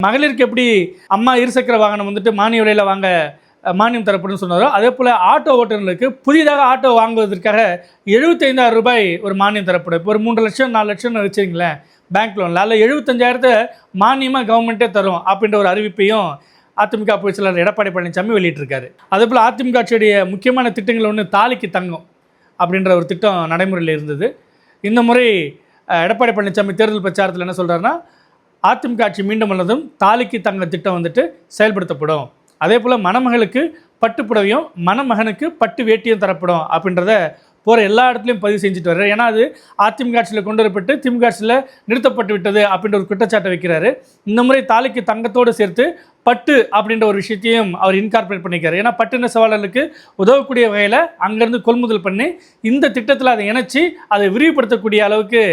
மகளிருக்கு எப்படி அம்மா இருசக்கர வாகனம் வந்துட்டு மானிய விலையில் வாங்க மானியம் தரப்படும்னு சொன்னாரோ, அதே போல் ஆட்டோ ஓட்டுநர்களுக்கு புதிதாக ஆட்டோ வாங்குவதற்காக 75,000 ரூபாய் ஒரு மானியம் தரப்படும். இப்போ ஒரு 3 லட்சம் 4 லட்சம்னு வச்சுருங்களேன் பேங்க் லோனில், அதில் 75,000 மானியமாக கவர்மெண்ட்டே தரும் அப்படின்ற ஒரு அறிவிப்பையும் அதிமுக பொதுச் செயலாளர் எடப்பாடி பழனிசாமி வெளியிட்டிருக்காரு. அதே போல் அதிமுக ஆட்சியுடைய முக்கியமான திட்டங்கள் ஒன்று தாலிக்கு தங்கம் அப்படின்ற ஒரு திட்டம் நடைமுறையில் இருந்தது. இந்த முறை எடப்பாடி பழனிசாமி தேர்தல் பிரச்சாரத்தில் என்ன சொல்கிறாருன்னா, அதிமுக ஆட்சி மீண்டும் வந்ததும் தாலிக்கு தங்க திட்டம் வந்துட்டு செயல்படுத்தப்படும். அதே போல் மணமகளுக்கு பட்டு புடவையும் மணமகனுக்கு பட்டு வேட்டியும் தரப்படும் அப்படின்றத போகிற எல்லா இடத்துலையும் பதிவு செஞ்சுட்டு வர்றாரு. ஏன்னா அது அதிமுக ஆட்சியில் கொண்டு வரப்பட்டு திமுக ஆட்சியில் நிறுத்தப்பட்டு விட்டது அப்படின்ற ஒரு குற்றச்சாட்டை வைக்கிறாரு. இந்த முறை தாலிக்கு தங்கத்தோடு சேர்த்து பட்டு அப்படின்ற ஒரு விஷயத்தையும் அவர் இன்கார்பரேட் பண்ணிக்கிறார். ஏன்னா பட்டு நெசவாளர்களுக்கு உதவக்கூடிய வகையில் அங்கேருந்து கொள்முதல் பண்ணி இந்த திட்டத்தில் அதை இணைச்சி அதை விரிவுபடுத்தக்கூடிய அளவுக்கு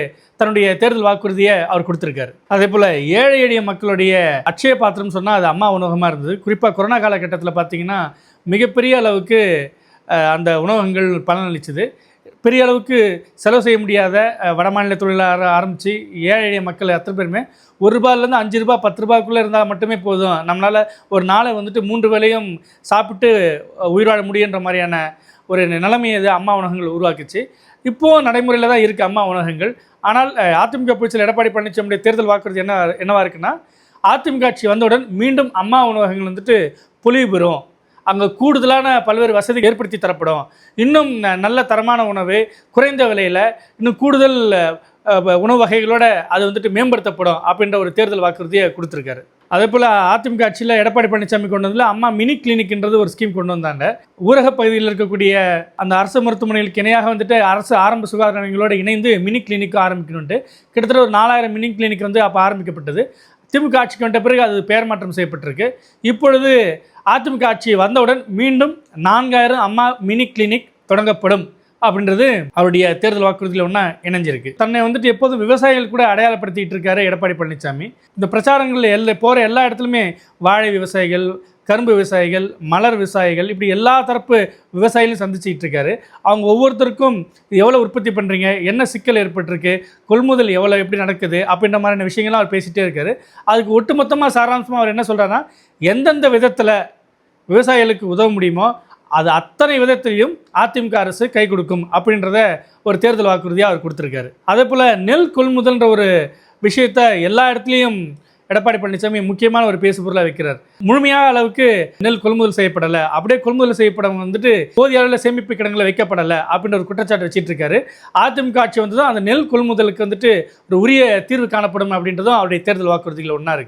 தன்னுடைய தேர்தல் வாக்குறுதியை அவர் கொடுத்துருக்காரு. அதே போல் ஏழை எளிய மக்களுடைய அட்சய பாத்திரம் சொன்னால் அது அம்மா உணவகமாக இருந்தது. குறிப்பாக கொரோனா காலகட்டத்தில் பார்த்திங்கன்னா மிகப்பெரிய அளவுக்கு அந்த உணவகங்கள் பலனளிச்சுது. பெரிய அளவுக்கு செலவு செய்ய முடியாத வடமாநில தொழிலாளர் ஆரம்பித்து ஏழை எளிய மக்கள் அத்தனை பேருமே ₹1 5 ரூபா 10 ரூபாய்க்குள்ளே இருந்தால் மட்டுமே போதும், நம்மளால் ஒரு நாளை வந்துட்டு 3 வேளையும் சாப்பிட்டு உயிர் வாழ முடியுன்ற மாதிரியான ஒரு நிலைமையை இது அம்மா உணவகங்கள் உருவாக்குச்சு. இப்போது நடைமுறையில் தான் இருக்குது அம்மா உணவகங்கள். ஆனால் அதிமுக பொதுச் செயலாளர் எடப்பாடி பழனிசாமியுடைய தேர்தல் வாக்குறுதி என்னவா இருக்குன்னா, அதிமுக ஆட்சி வந்தவுடன் மீண்டும் அம்மா உணவகங்கள் வந்துட்டு பொலிவு பெறும், அங்கே கூடுதலான பல்வேறு வசதி ஏற்படுத்தி தரப்படும், இன்னும் நல்ல தரமான உணவு குறைந்த விலையில் இன்னும் கூடுதல் உணவு வகைகளோடு அது வந்துட்டு மேம்படுத்தப்படும் அப்படின்ற ஒரு தேர்தல் வாக்குறுதியை கொடுத்துருக்காரு. அதே போல் அதிமுக ஆட்சியில் எடப்பாடி பழனிசாமி கொண்டு வந்ததில் அம்மா மினி கிளினிக்ன்றது ஒரு ஸ்கீம் கொண்டு வந்தாங்க. ஊரக பகுதியில் இருக்கக்கூடிய அந்த அரசு மருத்துவமனைகளுக்கு இணையாக வந்துட்டு அரசு ஆரம்ப சுகாதார நிலையங்களோடு இணைந்து மினி கிளினிக்கும் ஆரம்பிக்கணுன்ட்டு கிட்டத்தட்ட ஒரு 4000 மினி கிளினிக் வந்து அப்போ ஆரம்பிக்கப்பட்டது. திமுக ஆட்சிக்கு வந்த பிறகு அது பெயர் மாற்றம் செய்யப்பட்டிருக்கு. இப்பொழுது அதிமுக ஆட்சி வந்தவுடன் மீண்டும் 4000 அம்மா மினி கிளினிக் தொடங்கப்படும் அப்படின்றது அவருடைய தேர்தல் வாக்குறுதியில் ஒன்றா இணைஞ்சிருக்கு. தன்னை வந்துட்டு எப்போதும் விவசாயிகள் கூட அடையாளப்படுத்திட்டு இருக்காரு எடப்பாடி பழனிசாமி. இந்த பிரச்சாரங்களில் போகிற எல்லா இடத்துலையுமே வாழை விவசாயிகள், கரும்பு விவசாயிகள், மலர் விவசாயிகள், இப்படி எல்லா தரப்பு விவசாயிகளையும் சந்திச்சுட்டு இருக்காரு. அவங்க ஒவ்வொருத்தருக்கும் எவ்வளோ உற்பத்தி பண்ணுறீங்க, என்ன சிக்கல் ஏற்பட்டிருக்கு, கொள்முதல் எவ்வளோ எப்படி நடக்குது அப்படின்ற மாதிரியான விஷயங்கள்லாம் அவர் பேசிகிட்டே இருக்காரு. அதுக்கு ஒட்டுமொத்தமாக சாராம்சமாக அவர் என்ன சொல்கிறாருன்னா, எந்தெந்த விதத்தில் விவசாயிகளுக்கு உதவ முடியுமோ அது அத்தனை விதத்திலையும் அதிமுக அரசு கை கொடுக்கும் அப்படின்றத ஒரு தேர்தல் வாக்குறுதியாக அவர் கொடுத்துருக்காரு. அதே போல் நெல் கொள்முதல்ன்ற ஒரு விஷயத்தை எல்லா இடத்துலையும் எடப்பாடி பழனிசாமி முக்கியமான ஒரு பேசு பொருளாக வைக்கிறார். முழுமையாக அளவுக்கு நெல் கொள்முதல் செய்யப்படலை, அப்படியே கொள்முதல் செய்யப்படவங்க வந்துட்டு போதிய அளவில் சேமிப்பு கிடங்களை வைக்கப்படலை அப்படின்ற ஒரு குற்றச்சாட்டு வச்சுட்டு இருக்காரு. அதிமுக ஆட்சி வந்ததும் அந்த நெல் கொள்முதலுக்கு வந்துட்டு ஒரு உரிய தீர்வு காணப்படும் அப்படின்றதும் அவருடைய தேர்தல் வாக்குறுதிகள் ஒன்றா இருக்குது.